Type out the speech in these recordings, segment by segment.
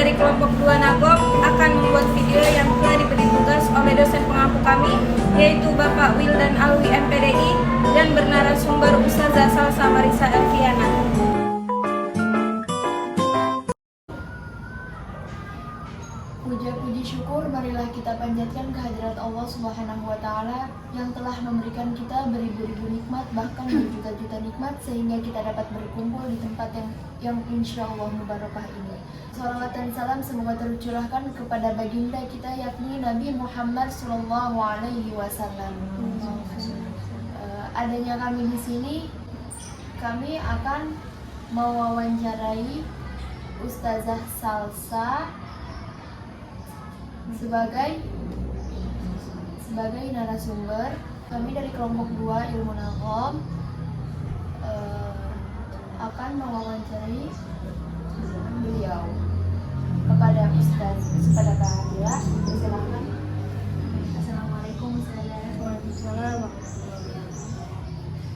dari kelompok 2 Nagom akan membuat video yang telah diberi tugas oleh dosen pengampu kami, yaitu Bapak Wildan Alwi MPDI, dan bernarasumber Ustazah Salsa Marisa Elviana. Puja-puji syukur marilah kita panjatkan kehadirat Allah Subhanahu wa Ta'ala yang telah memberikan kita beribu-ribu nikmat, bahkan berjuta-juta nikmat, sehingga kita dapat berkumpul di tempat yang insya Allah mubarakah ini. Salawat dan salam semoga tercurahkan kepada baginda kita, yakni Nabi Muhammad Sallallahu Alaihi Wasallam. Adanya kami di sini, kami akan mewawancarai Ustazah Salsa sebagai narasumber. Kami dari kelompok 2 Ilmu Nagom akan mewawancarai beliau. Kepada Kak Adila, silakan. Assalamualaikum warahmatullahi wabarakatuh.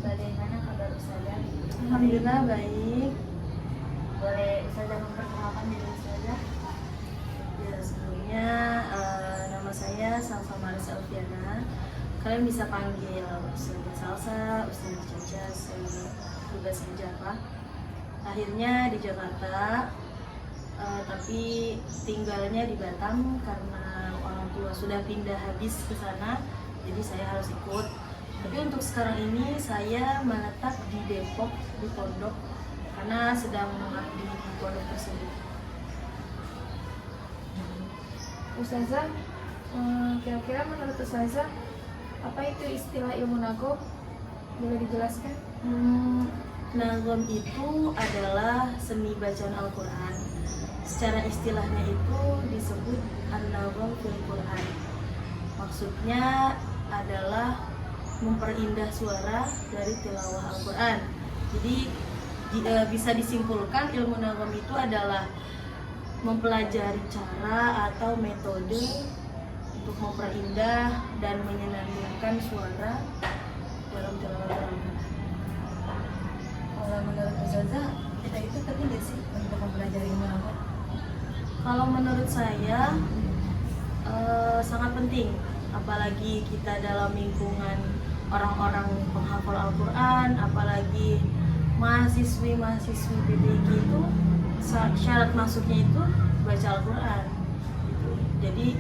Bagaimana kabar Ustazah? Alhamdulillah baik. Boleh Ustazah memperkenalkan diri Ustazah? Ya, sebelumnya nama saya Salsa Marisa Elviana. Kalian bisa panggil Ustazah Salsa, Ustazah Caca, saya juga saja. Akhirnya di Jakarta, tapi tinggalnya di Batam karena orang tua sudah pindah habis ke sana, jadi saya harus ikut. Tapi untuk sekarang ini saya menetap di Depok, di pondok, karena sedang mengabdi di pondok tersebut. Ustazah, kira-kira menurut Ustazah, apa itu istilah ilmu nagom? Boleh dijelaskan? Nagom itu adalah seni bacaan Al-Quran. Secara istilahnya itu disebut An-Nagom fil Quran. Maksudnya adalah memperindah suara dari tilawah Al-Quran. Jadi bisa disimpulkan ilmu nagom itu adalah mempelajari cara atau metode untuk memperindah dan menyenandungkan suara dalam tilawah Al-Quran. Kalau menurut Ustazah, kita itu penting nggak sih untuk mempelajari ilmu nagom? Kalau menurut saya sangat penting, apalagi kita dalam lingkungan orang-orang penghafal Al-Quran, apalagi mahasiswi-mahasiswi PTQ itu syarat masuknya itu baca Al-Quran gitu. Jadi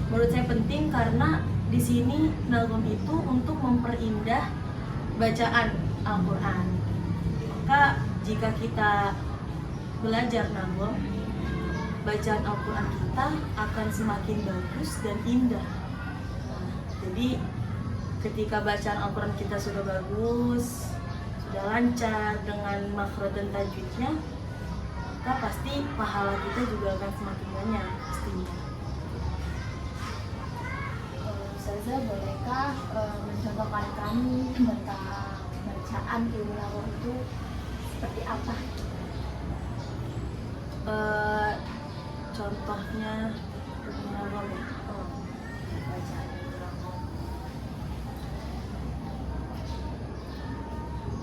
menurut saya penting karena di sini nagom itu untuk memperindah bacaan Al-Quran. Maka jika kita belajar nagom, bacaan Al-Quran kita akan semakin bagus dan indah. Jadi ketika bacaan Al-Quran kita sudah bagus, sudah lancar dengan makhraj dan tajwidnya, maka pasti pahala kita juga akan semakin banyak pastinya. Ustazah, bolehkah mencontohkan kami tentang bacaan ilmu nagom itu seperti apa? Contohnya ilmu nagom ya. Bacaan ilmu nagom.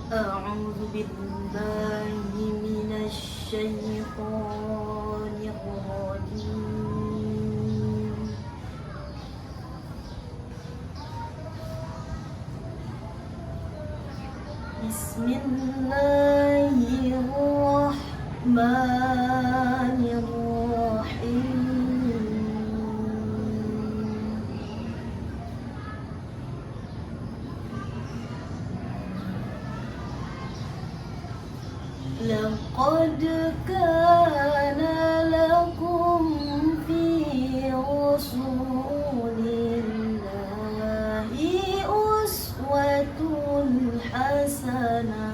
A'udzu billahi minasy syaithanir rajim. Bismillahirrahmanirrahim. لقد كان لكم في رسول الله أسوة حسنة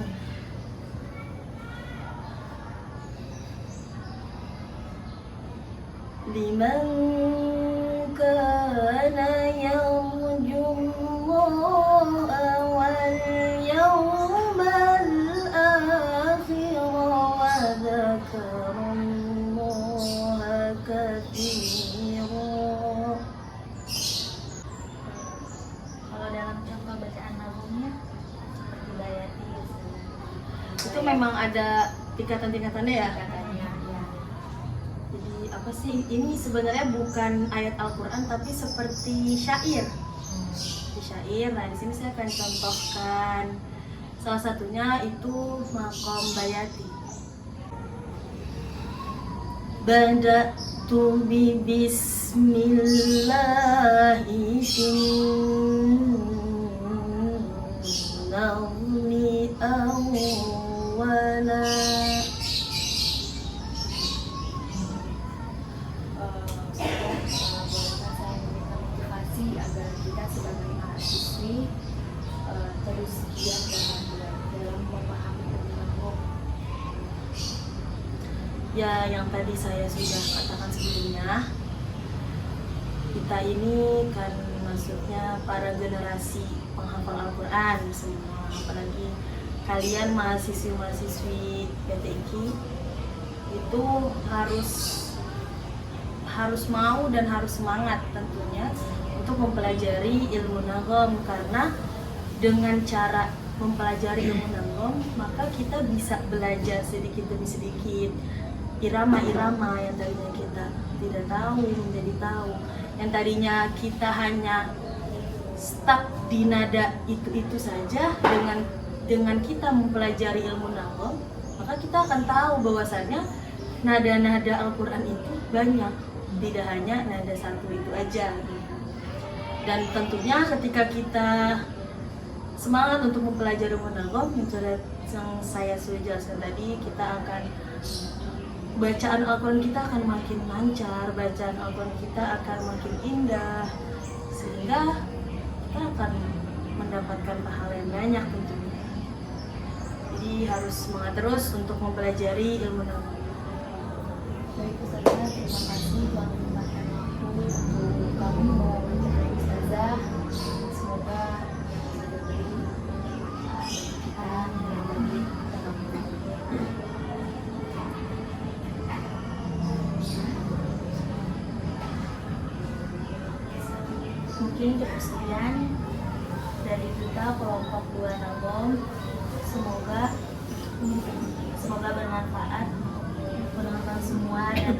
لمن كان يرجو الله واليوم الآخر وذكر الله كثيرا. Kalau dalam contoh bacaan nagomnya seperti bayati Itu memang ada tingkatan-tingkatannya ya. katanya ya. Jadi apa sih? Ini sebenarnya bukan ayat Al-Quran tapi seperti syair. Di syair. Nah di sini saya akan contohkan salah satunya itu maqam bayati. Bada'tu bi bismillahi nawmi awwala. Agar kita sebagai mahasiswi terus giat dalam memahami ilmu. Ya, yang tadi saya sudah katakan sebelumnya, kita ini kan maksudnya para generasi penghafal Al-Quran semua, apalagi kalian mahasiswi-mahasiswi PTIQ itu harus mau dan harus semangat tentunya untuk mempelajari ilmu nagom, karena dengan cara mempelajari ilmu nagom maka kita bisa belajar sedikit demi sedikit irama-irama yang tadinya kita tidak tahu menjadi tahu, yang tadinya kita hanya stuck di nada itu saja. Dengan kita mempelajari ilmu nagom maka kita akan tahu bahwasanya nada-nada Al-Quran itu banyak, tidak hanya nada satu itu aja. Dan tentunya ketika kita semangat untuk mempelajari ilmu nagom, yang saya sudah jelaskan tadi, kita akan bacaan Al-Quran kita akan makin lancar, bacaan Al-Quran kita akan makin indah, sehingga kita akan mendapatkan pahala yang banyak tentunya. Jadi harus semangat terus untuk mempelajari ilmu nagom. Baik Ustazah, terima kasih telah menyempatkan waktu untuk kami mewawancarai Ustazah. Semoga diberi kita menjadi Mungkin cukup sekian dari kita kelompok 2 nagom. Semoga bermanfaat untuk semua dan